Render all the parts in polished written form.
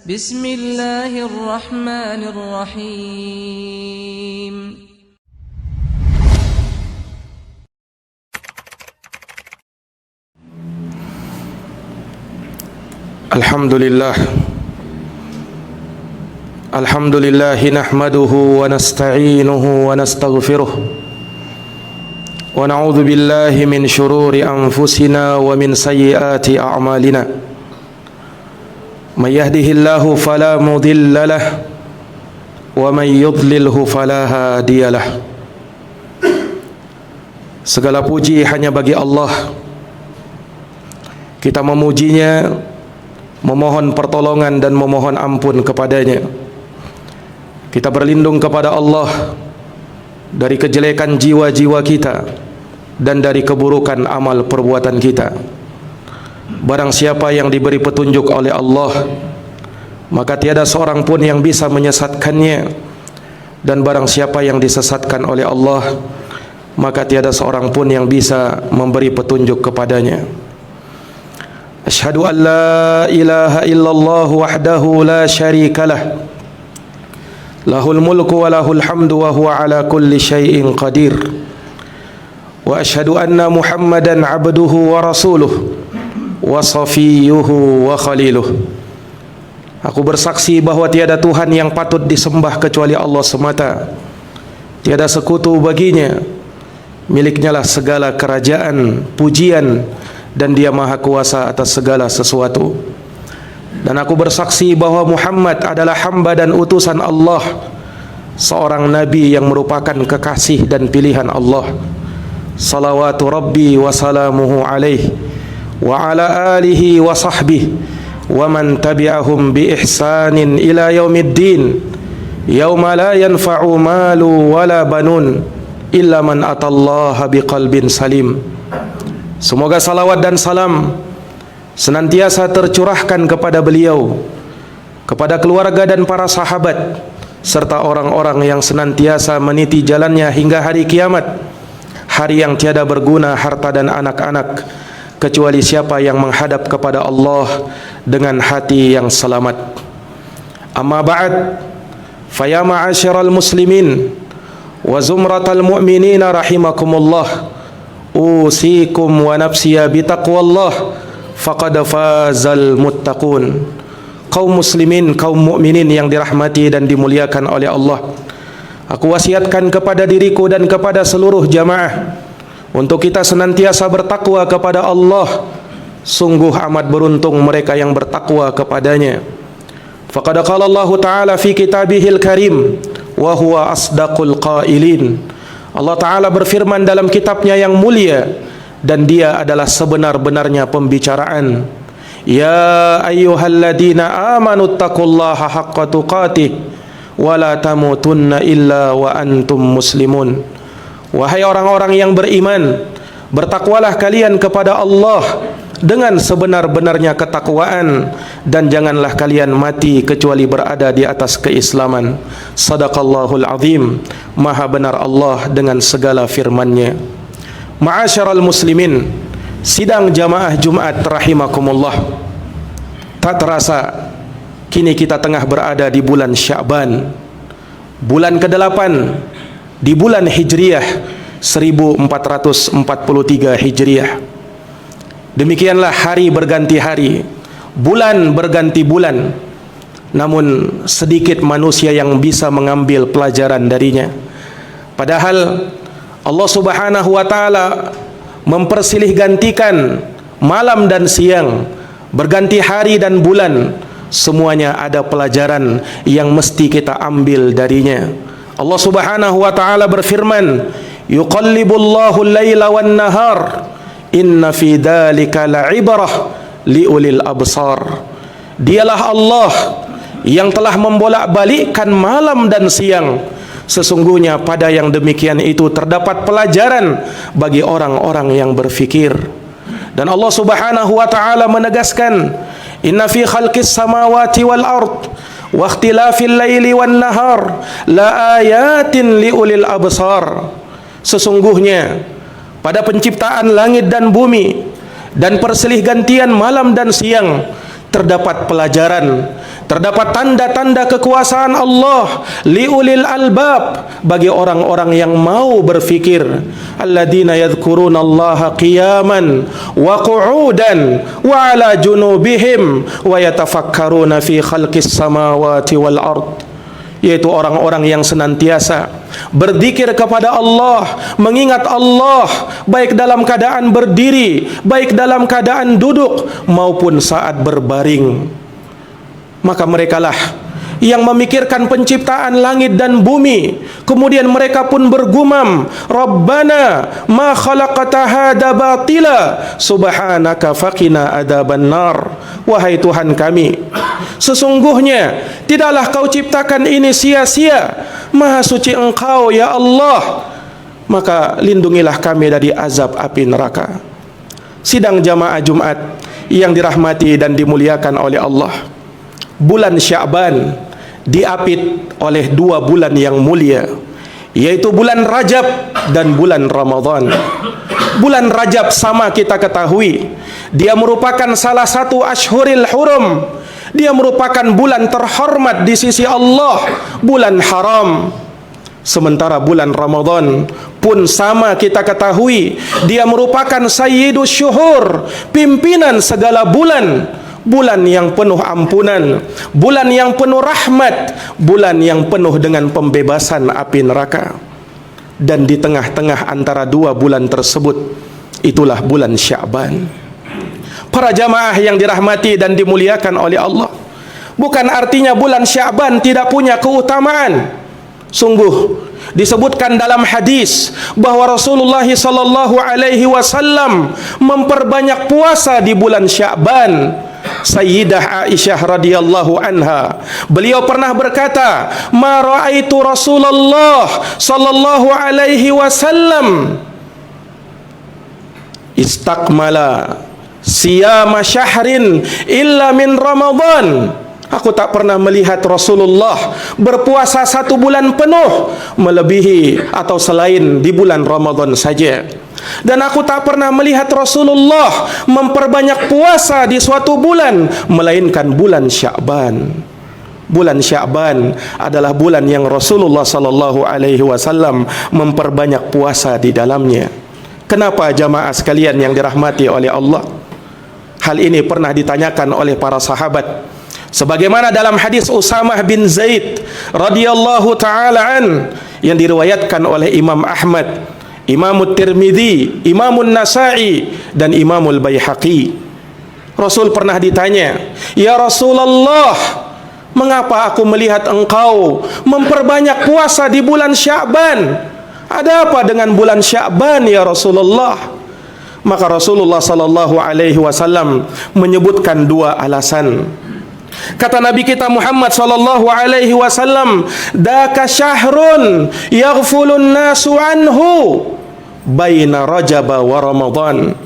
Bismillahirrahmanirrahim. Alhamdulillah nahmaduhu wa nasta'inuhu wa nastaghfiruh wa na'udzu billahi min shururi anfusina wa min sayyiati a'malina. May yahdihillahu fala mudilla lahu wa may yudlilhu fala hadiyalah. Segala puji hanya bagi Allah. Kita memujinya, memohon pertolongan dan memohon ampun kepadanya. Kita berlindung kepada Allah dari kejelekan jiwa-jiwa kita dan dari keburukan amal perbuatan kita. Barang siapa yang diberi petunjuk oleh Allah, maka tiada seorang pun yang bisa menyesatkannya. Dan barang siapa yang disesatkan oleh Allah, maka tiada seorang pun yang bisa memberi petunjuk kepadanya. Asyhadu an la ilaha illallah wahdahu la syarikalah, lahul mulku wa lahul hamdu wa huwa ala kulli syai'in qadir. Wa asyhadu anna Muhammadan abduhu wa rasuluh wa safiyuhu wa khaliluh. Aku bersaksi bahwa tiada Tuhan yang patut disembah kecuali Allah semata. Tiada sekutu baginya. Miliknya lah segala kerajaan, pujian, dan Dia maha kuasa atas segala sesuatu. Dan aku bersaksi bahwa Muhammad adalah hamba dan utusan Allah, seorang nabi yang merupakan kekasih dan pilihan Allah. Salawatu Rabbi wa salamuhu alaihi wa ala alihi wa sahbihi wa man tabi'ahum bi ihsanin ila yaumiddin, yauma la yanfa'u malu wala banun illa man atallaha biqalbin salim. Semoga salawat dan salam senantiasa tercurahkan kepada beliau, kepada keluarga dan para sahabat, serta orang-orang yang senantiasa meniti jalannya hingga hari kiamat, hari yang tiada berguna harta dan anak-anak, kecuali siapa yang menghadap kepada Allah dengan hati yang selamat. Amma ba'd, faya ma'asyiral muslimin wa zumratal mu'minina rahimakumullah, usikum wa nafsiya bitaqwallah, faqad fazal muttaqun. Kaum muslimin, kaum mukminin yang dirahmati dan dimuliakan oleh Allah, aku wasiatkan kepada diriku dan kepada seluruh jamaah untuk kita senantiasa bertakwa kepada Allah. Sungguh amat beruntung mereka yang bertakwa kepadanya. Faqad qala Allah Ta'ala fi kitabihil karim wa huwa asdaqul qailin. Allah Ta'ala berfirman dalam kitabnya yang mulia, dan Dia adalah sebenar-benarnya pembicaraan. Ya ayyuhalladzina amanu taqullaha haqqa tuqatih wa la tamutunna illa wa antum muslimun. Wahai orang-orang yang beriman, bertakwalah kalian kepada Allah dengan sebenar-benarnya ketakwaan, dan janganlah kalian mati kecuali berada di atas keislaman. Sadaqallahul azim. Maha benar Allah dengan segala firman-Nya. Ma'asyiral muslimin, sidang jamaah Jumat rahimakumullah. Tak terasa kini kita tengah berada di bulan Sya'ban, bulan ke-8 di bulan Hijriah 1443 Hijriah. Demikianlah hari berganti hari, bulan berganti bulan, namun sedikit manusia yang bisa mengambil pelajaran darinya. Padahal Allah Subhanahu wa Ta'ala mempersilih gantikan malam dan siang, berganti hari dan bulan. Semuanya ada pelajaran yang mesti kita ambil darinya. Allah Subhanahu wa Ta'ala berfirman, yuqallibullahu al-laila wan-nahar, inna fi dzalika la'ibrah liulil absar. Dialah Allah yang telah membolak-balikkan malam dan siang. Sesungguhnya pada yang demikian itu terdapat pelajaran bagi orang-orang yang berfikir. Dan Allah Subhanahu wa Ta'ala menegaskan, inna fi khalqis samawati wal ard wa ikhtilafil laili wan nahar la ayatin liulil absar. Sesungguhnya pada penciptaan langit dan bumi dan perselih gantian malam dan siang terdapat pelajaran, terdapat tanda-tanda kekuasaan Allah liulil albab, bagi orang-orang yang mau berfikir. Alladzina yadhkurunallaha qiyaman wa qu'udan wa ala junubihim wa yatafakkaruna fi khalqis samawati wal ard, yaitu orang-orang yang senantiasa berzikir kepada Allah, mengingat Allah, baik dalam keadaan berdiri, baik dalam keadaan duduk, maupun saat berbaring. Maka merekalah yang memikirkan penciptaan langit dan bumi, kemudian mereka pun bergumam, Rabbana ma khalaqta hadza batila subhanaka faqina adzaban nar. Wahai Tuhan kami, sesungguhnya tidaklah kau ciptakan ini sia-sia, maha suci Engkau ya Allah, maka lindungilah kami dari azab api neraka. Sidang jamaah Jumat yang dirahmati dan dimuliakan oleh Allah, bulan Sya'ban diapit oleh 2 bulan yang mulia, yaitu bulan Rajab dan bulan Ramadan. Bulan Rajab sama kita ketahui, dia merupakan salah satu Ashhuril Hurum. Dia merupakan bulan terhormat di sisi Allah, bulan haram. Sementara bulan Ramadan pun sama kita ketahui, dia merupakan Sayyidus Syuhur, pimpinan segala bulan. Bulan yang penuh ampunan, bulan yang penuh rahmat, bulan yang penuh dengan pembebasan api neraka. Dan di tengah-tengah antara 2 bulan tersebut, itulah bulan Sya'ban. Para jamaah yang dirahmati dan dimuliakan oleh Allah, bukan artinya bulan Sya'ban tidak punya keutamaan. Sungguh disebutkan dalam hadis bahwa Rasulullah SAW memperbanyak puasa di bulan Sya'ban. Sayyidah Aisyah radhiyallahu anha, beliau pernah berkata, ma ra'aitu Rasulullah sallallahu alaihi wasallam istakmala siyama syahrin illa min Ramadan. Aku tak pernah melihat Rasulullah berpuasa 1 bulan penuh melebihi atau selain di bulan Ramadan saja. Dan aku tak pernah melihat Rasulullah memperbanyak puasa di suatu bulan melainkan bulan Sya'ban. Bulan Sya'ban adalah bulan yang Rasulullah sallallahu alaihi wasallam memperbanyak puasa di dalamnya. Kenapa jamaah sekalian yang dirahmati oleh Allah? Hal ini pernah ditanyakan oleh para sahabat. Sebagaimana dalam hadis Usamah bin Zaid radhiyallahu taala an yang diriwayatkan oleh Imam Ahmad, Imam Tirmidzi, Imam Nasa'i dan Imam Baihaqi. Rasul pernah ditanya, "Ya Rasulullah, mengapa aku melihat engkau memperbanyak puasa di bulan Sya'ban? Ada apa dengan bulan Sya'ban ya Rasulullah?" Maka Rasulullah sallallahu alaihi wasallam menyebutkan 2 alasan. Kata Nabi kita Muhammad sallallahu alaihi wasallam, "Daka syahrun yaghfulun nasu anhu baina Rajab wa Ramadan."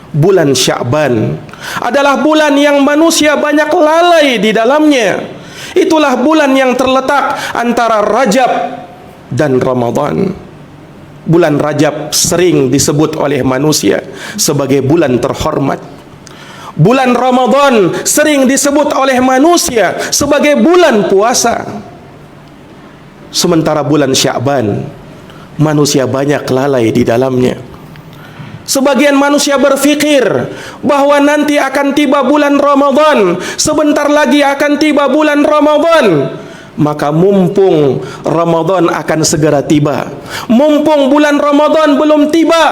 Bulan Sya'ban adalah bulan yang manusia banyak lalai di dalamnya. Itulah bulan yang terletak antara Rajab dan Ramadan. Bulan Rajab sering disebut oleh manusia sebagai bulan terhormat. Bulan Ramadan sering disebut oleh manusia sebagai bulan puasa. Sementara bulan Sya'ban, manusia banyak lalai di dalamnya. Sebagian manusia berfikir bahwa nanti akan tiba bulan Ramadan, sebentar lagi akan tiba bulan Ramadan. Maka mumpung Ramadan akan segera tiba, mumpung bulan Ramadan belum tiba,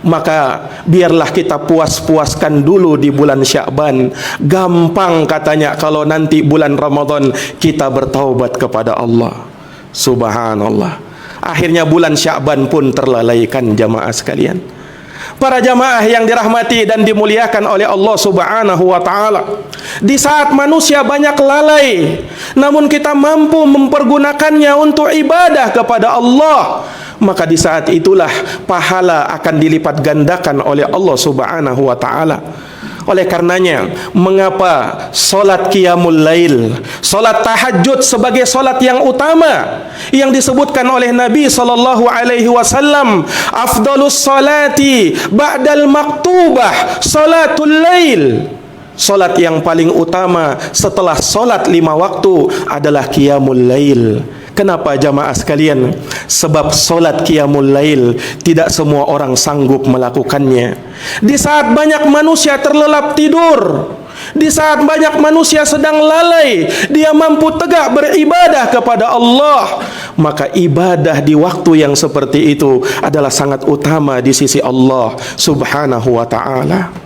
maka biarlah kita puas-puaskan dulu di bulan Sya'ban. Gampang katanya kalau nanti bulan Ramadan kita bertaubat kepada Allah. Subhanallah. Akhirnya bulan Sya'ban pun terlalaikan jamaah sekalian. Para jamaah yang dirahmati dan dimuliakan oleh Allah Subhanahu wa ta'ala, di saat manusia banyak lalai, namun kita mampu mempergunakannya untuk ibadah kepada Allah, maka di saat itulah pahala akan dilipat gandakan oleh Allah Subhanahu wa ta'ala. Oleh karenanya, mengapa solat qiyamul lail, solat tahajud sebagai solat yang utama, yang disebutkan oleh Nabi sallallahu alaihi wasallam, afdalus salati ba'dal maktubah salatul lail. Solat yang paling utama setelah solat 5 waktu adalah qiyamul lail. Kenapa jamaah sekalian? Sebab solat qiyamul lail tidak semua orang sanggup melakukannya. Di saat banyak manusia terlelap tidur, di saat banyak manusia sedang lalai, dia mampu tegak beribadah kepada Allah. Maka ibadah di waktu yang seperti itu adalah sangat utama di sisi Allah Subhanahu wa ta'ala.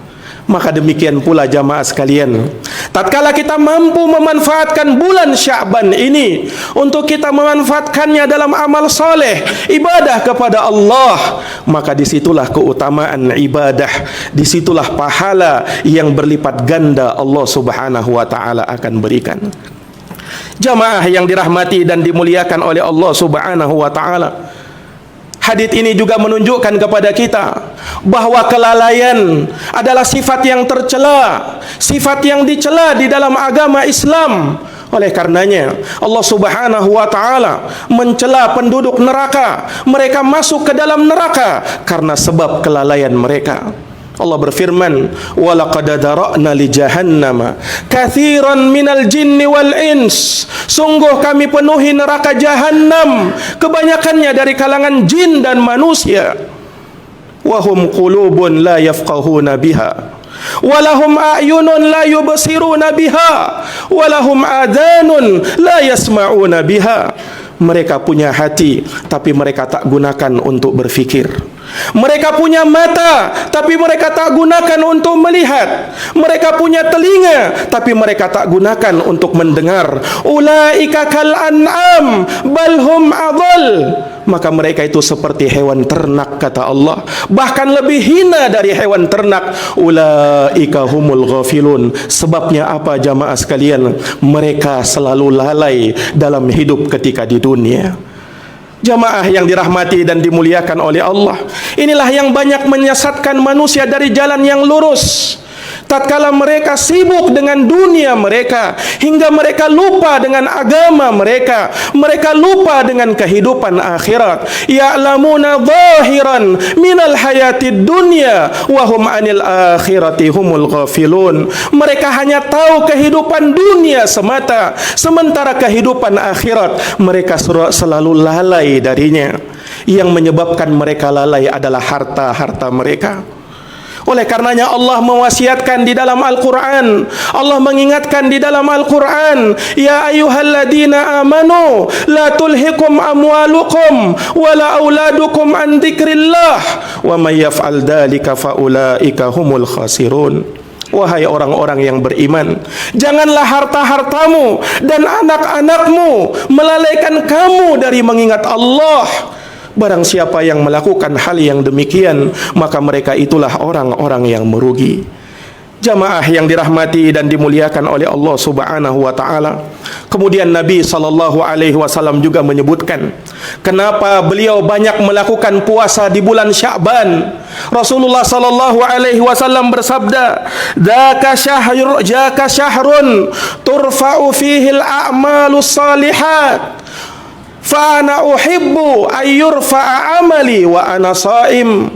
Maka demikian pula jamaah sekalian, tatkala kita mampu memanfaatkan bulan Sya'ban ini untuk kita memanfaatkannya dalam amal soleh, ibadah kepada Allah, maka disitulah keutamaan ibadah, disitulah pahala yang berlipat ganda Allah Subhanahu wa ta'ala akan berikan. Jamaah yang dirahmati dan dimuliakan oleh Allah Subhanahu wa ta'ala, hadits ini juga menunjukkan kepada kita bahwa kelalaian adalah sifat yang tercela, sifat yang dicela di dalam agama Islam. Oleh karenanya Allah Subhanahu wa ta'ala mencela penduduk neraka. Mereka masuk ke dalam neraka karena sebab kelalaian mereka. Allah berfirman, "Walaqad dara'na li jahannama katsiran minal jinni wal ins." Sungguh kami penuhi neraka Jahannam kebanyakannya dari kalangan jin dan manusia. Wahum qulubun la yafqahuna biha, walahum a'yunun la yubsiruna biha, walahum adanun la yasma'una biha. Mereka punya hati tapi mereka tak gunakan untuk berfikir. Mereka punya mata tapi mereka tak gunakan untuk melihat. Mereka punya telinga tapi mereka tak gunakan untuk mendengar. Ulaika kal an'am bal hum adall. Maka mereka itu seperti hewan ternak, kata Allah, bahkan lebih hina dari hewan ternak. Ulaika humul ghafilun. Sebabnya apa jamaah sekalian? Mereka selalu lalai dalam hidup ketika di dunia. Jamaah yang dirahmati dan dimuliakan oleh Allah, inilah yang banyak menyesatkan manusia dari jalan yang lurus. Tatkala mereka sibuk dengan dunia mereka hingga mereka lupa dengan agama mereka, mereka lupa dengan kehidupan akhirat. Ya'lamuna zahiran minal hayatid dunya wa hum anil akhirati humul ghafilun. Mereka hanya tahu kehidupan dunia semata, sementara kehidupan akhirat mereka selalu lalai darinya. Yang menyebabkan mereka lalai adalah harta-harta mereka. Oleh karenanya Allah mewasiatkan di dalam Al-Quran, Allah mengingatkan di dalam Al-Quran, ya ayyuhalladzina amanu la tulhikum amwalukum wala auladukum an dzikrillah wa may yaf'al dzalika faulaika humul khasirun. Wahai orang-orang yang beriman, janganlah harta-hartamu dan anak-anakmu melalaikan kamu dari mengingat Allah. Barang siapa yang melakukan hal yang demikian, maka mereka itulah orang-orang yang merugi. Jamaah yang dirahmati dan dimuliakan oleh Allah Subhanahu wa ta'ala, kemudian Nabi SAW juga menyebutkan kenapa beliau banyak melakukan puasa di bulan Sya'ban. Rasulullah SAW bersabda, "Dzaka syahrun turfa'u fihi al-a'malus salihat, fa ana uhibbu ayyurfa'a amali wa ana shaim."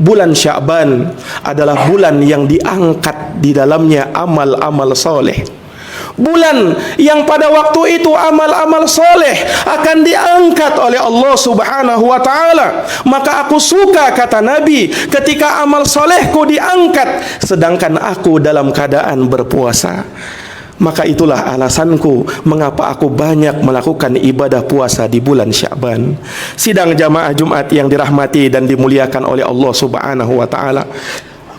Bulan Sya'ban adalah bulan yang diangkat di dalamnya amal-amal soleh. Bulan yang pada waktu itu amal-amal soleh akan diangkat oleh Allah Subhanahu wa ta'ala. Maka aku suka, kata Nabi, ketika amal solehku diangkat sedangkan aku dalam keadaan berpuasa. Maka itulah alasanku mengapa aku banyak melakukan ibadah puasa di bulan Sya'ban. Sidang jamaah Jumat yang dirahmati dan dimuliakan oleh Allah Subhanahu wa ta'ala,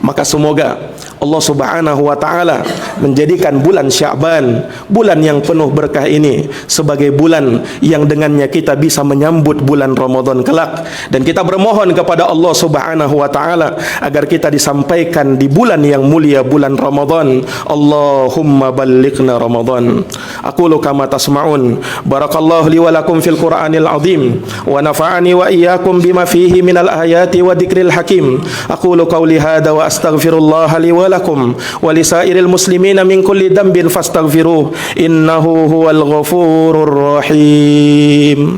maka semoga Allah Subhanahu wa ta'ala menjadikan bulan Sya'ban, bulan yang penuh berkah ini, sebagai bulan yang dengannya kita bisa menyambut bulan Ramadan kelak. Dan kita bermohon kepada Allah Subhanahu wa ta'ala agar kita disampaikan di bulan yang mulia, bulan Ramadan. Allahumma ballighna Ramadan. Aqulu kama tasma'un. Barakallahu li wa lakum fil Qur'anil azim wa nafa'ani wa iyyakum bima fihi minal ayati wa dzikril hakim. Aqulu qawli hadza wa astaghfirullah li wa lakum wa lisairil muslimina min kulli dhanbin fastaghfiruh innahu huwal ghafurur rahim.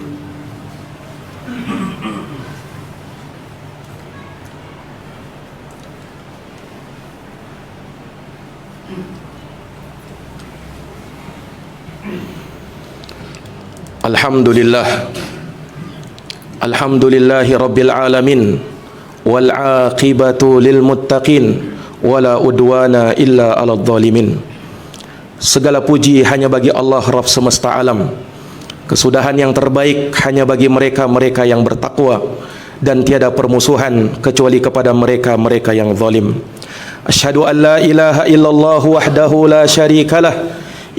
Alhamdulillah. Alhamdulillahi rabbil alamin. Wal aqibatu lil muttaqin. Wala udwana illa 'alal zalimin. Segala puji hanya bagi Allah Rabb semesta alam. Kesudahan yang terbaik hanya bagi mereka-mereka yang bertakwa, dan tiada permusuhan kecuali kepada mereka-mereka yang zalim. Asyhadu an la ilaha illallah wahdahu la syarikalah,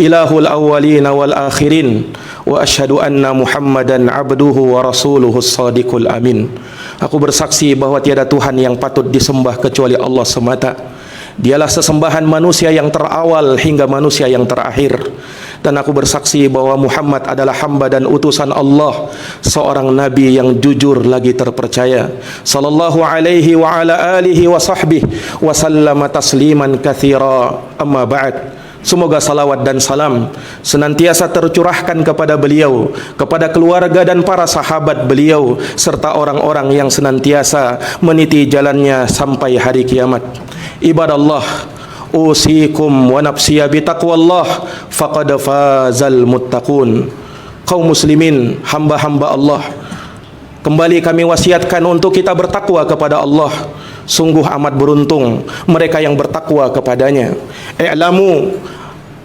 ilahul awwalin wal akhirin, wa asyhadu anna Muhammadan abduhu wa rasuluhu shadiqul amin. Aku bersaksi bahwa tiada Tuhan yang patut disembah kecuali Allah semata. Dialah sesembahan manusia yang terawal hingga manusia yang terakhir. Dan aku bersaksi bahwa Muhammad adalah hamba dan utusan Allah, seorang nabi yang jujur lagi terpercaya. Sallallahu alaihi wa ala alihi wa sahbihi wa sallama tasliman katsira. Amma ba'd. Semoga salawat dan salam senantiasa tercurahkan kepada beliau, kepada keluarga dan para sahabat beliau, serta orang-orang yang senantiasa meniti jalannya sampai hari kiamat. Ibadallah, usikum wa nafsiya bitaqwallah, faqad fazal muttaqun. Kaum muslimin, hamba-hamba Allah, kembali kami wasiatkan untuk kita bertakwa kepada Allah. Sungguh amat beruntung mereka yang bertakwa kepadanya. I'lamu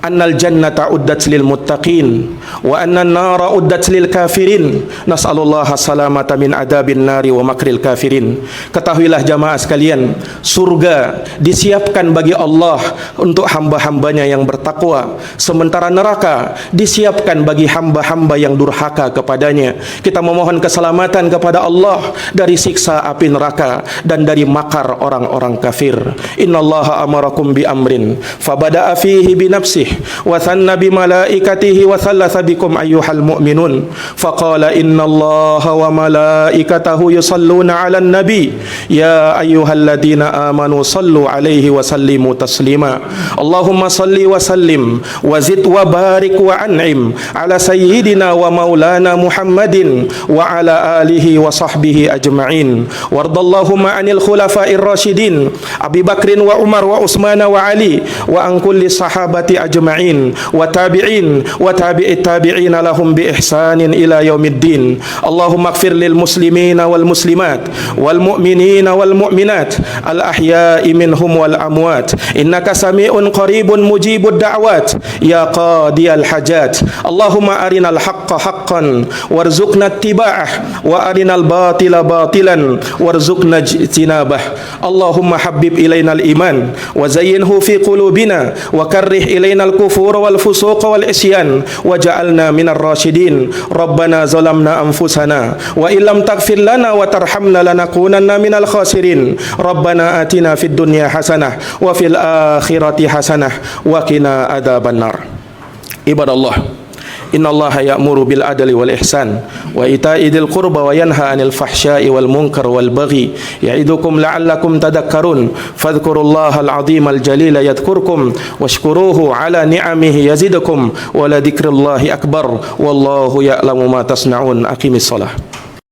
annal jannata uddat lil muttaqin wa annan nara uddat lil kafirin. Nas'alullaha salamata min adabin nari wa makril kafirin. Ketahuilah jamaah sekalian, surga disiapkan bagi Allah untuk hamba-hambanya yang bertakwa, sementara neraka disiapkan bagi hamba-hamba yang durhaka kepadanya. Kita memohon keselamatan kepada Allah dari siksa api neraka dan dari makar orang-orang kafir. Innallaha amarakum bi amrin fabada'a fihi bi nafsihi wa thanna bi malaikatihi wa thalatha bikum ayyuhal mu'minun faqala innallaha wa malaikatahu yusalluna 'alan nabi ya ayyuhalladzina amanu sallu 'alaihi wa sallimu taslima. Allahumma salli wa sallim wa zid wa barik wa an'im ala sayyidina wa maulana Muhammadin wa ala alihi wa sahbihi ajma'in. Wardallahumma 'anil khulafa'ir rasyidin Abi Bakrin wa Umar wa Utsman wa Ali wa an kulli sahabati ajma'in wa tabi'in wa tabi'it tabi'in lahum bi ihsanin ila yaumiddin. Allahumma ighfir lil muslimina wal muslimat wal mu'minina wal mu'minat al ahya'i minhum wal amwat innaka sami'un qaribun mujibud da'wat ya qadiyal hajat. Allahumma arinal haqqa haqqan warzuqna ittiba'ah wa arinal batila batilan warzuqna ijtinabah. Allahumma habbib ilainal iman wa zayyinhu fi qulubina wa karrih ilainal kufur wal fusuq wal isyan waj'alna minar rasyidin. Rabbana zalamna anfusana wa illam taghfir lana wa tarhamna lanakunanna minal khasirin. Rabbana atina fid dunya hasanah wa fil akhirati hasanah wa qina adzabannar. Ibadallah, innallaha ya'muru bil adli wal ihsan wa ita'i dzil qurba wa yanha 'anil fahsya'i wal munkar wal baghi ya'idukum la'allakum tadhakkarun. Fadhkurullahal 'azimal jalila yadhkurkum washkuruhu 'ala ni'amihi yazidukum wa la dzikrullahi akbar wallahu ya'lamu ma tasna'un. Aqimis shalah.